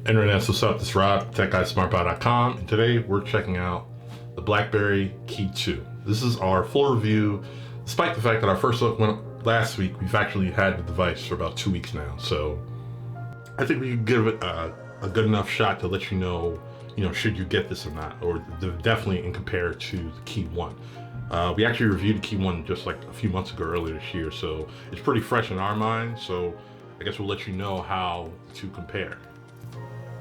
Internet, what's up? This is Rob, TechGuySmartBuy.com, and today we're checking out the Blackberry Key2. This is our full review, despite the fact that our first look went last week. We've actually had the device for about 2 weeks now, so I think we can give it a good enough shot to let you know, should you get this or not, or definitely in compare to the Key1. We actually reviewed the Key1 just like a few months ago earlier this year, so it's pretty fresh in our mind, so I guess we'll let you know how to compare.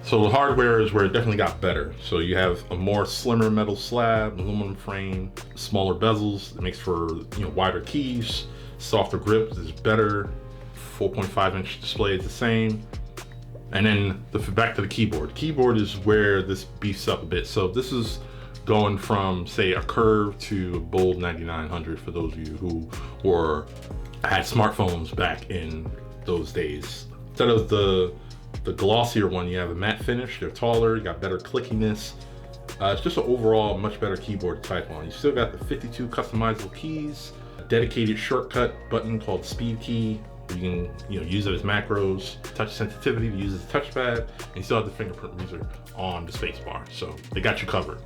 So the hardware is where it definitely got better. So you have a more slimmer metal slab, aluminum frame, smaller bezels. It makes for wider keys, softer grip is better. 4.5-inch display is the same. And then back to the keyboard. Keyboard is where this beefs up a bit. So this is going from, say, a curve to a bold 9900 for those of you who had smartphones back in those days. Instead of the glossier one, you have a matte finish. They're taller, you got better clickiness. It's just an overall much better keyboard to type on. You still got the 52 customizable keys, a dedicated shortcut button called Speed Key. You can use it as macros, touch sensitivity to use as a touchpad, and you still have the fingerprint reader on the spacebar. So they got you covered.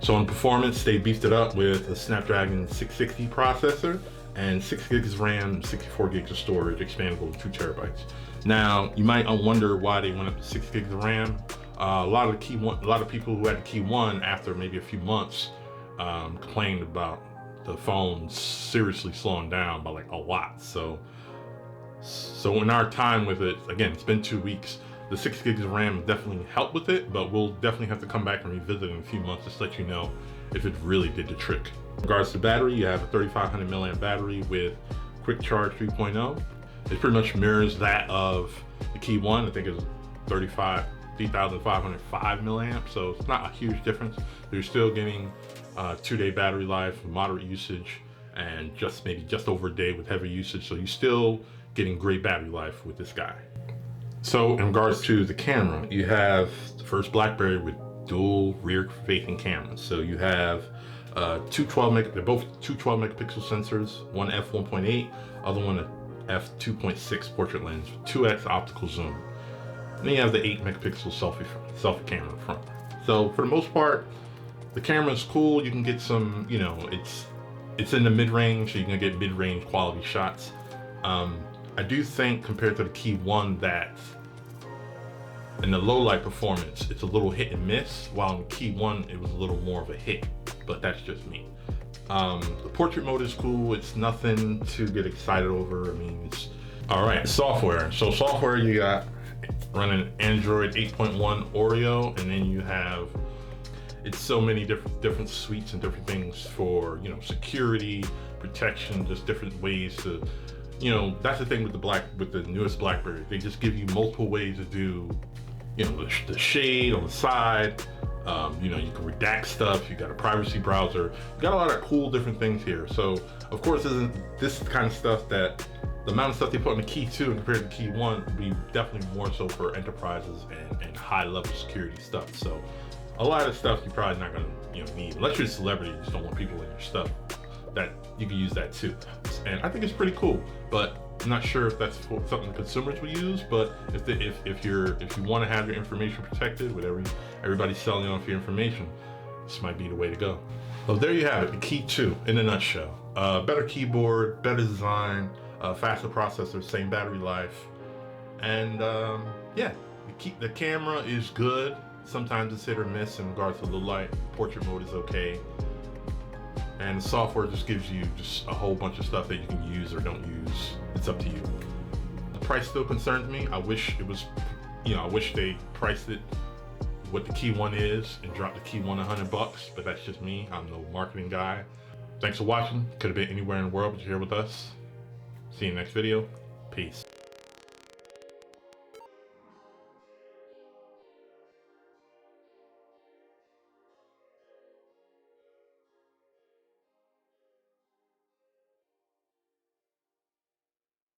So in performance, they beefed it up with a Snapdragon 660 processor and 6 gigs of RAM, 64 gigs of storage, expandable to 2 terabytes. Now, you might wonder why they went up to 6 gigs of RAM. A lot of people who had the Key1 after maybe a few months complained about the phone seriously slowing down by like a lot. So in our time with it, again, it's been 2 weeks. The 6 gigs of RAM definitely helped with it, but we'll definitely have to come back and revisit in a few months just to let you know if it really did the trick. In regards to battery, you have a 3500 milliamp battery with Quick Charge 3.0. It pretty much mirrors that of the Key1. I think it's 3,505 milliamps, so it's not a huge difference. You're still getting 2-day battery life, moderate usage, and maybe just over a day with heavy usage. So you're still getting great battery life with this guy. So in regards to the camera, you have the first Blackberry with dual rear-facing cameras. So you have they're both two 12 megapixel sensors, one f1.8, other one a f2.6 portrait lens, 2x optical zoom. And then you have the 8 megapixel selfie camera in front. So for the most part, the camera is cool. You can get some, it's in the mid-range, so you can get mid-range quality shots. I do think compared to the Key1 that in the low light performance, it's a little hit and miss, while in the Key1, it was a little more of a hit, but that's just me. The portrait mode is cool. It's nothing to get excited over. I mean, it's all right. Software. So software, you got running Android 8.1 Oreo, and then you have it's so many different suites and different things for security, protection, just different ways to. That's the thing with the newest Blackberry. They just give you multiple ways to do, the shade on the side. You can redact stuff. You got a privacy browser. You got a lot of cool different things here. So of course, this kind of stuff that the amount of stuff they put on the Key2 compared to the Key1 would be definitely more so for enterprises and high level security stuff. So a lot of stuff you're probably not gonna need unless you're a celebrity. You just don't want people in your stuff. That you can use that too, and I think it's pretty cool. But I'm not sure if that's something consumers will use. But if you want to have your information protected with everybody selling off your information, this might be the way to go. So there you have it, the Key2 in a nutshell. Better keyboard, better design, faster processor, same battery life, and yeah, the camera is good. Sometimes it's hit or miss in regards to the light. Portrait mode is okay. And the software just gives you just a whole bunch of stuff that you can use or don't use. It's up to you. The price still concerns me. I wish it was, I wish they priced it what the Key1 is and dropped the Key1 $100, but that's just me. I'm no marketing guy. Thanks for watching. Could have been anywhere in the world, but you're here with us. See you in the next video. Peace.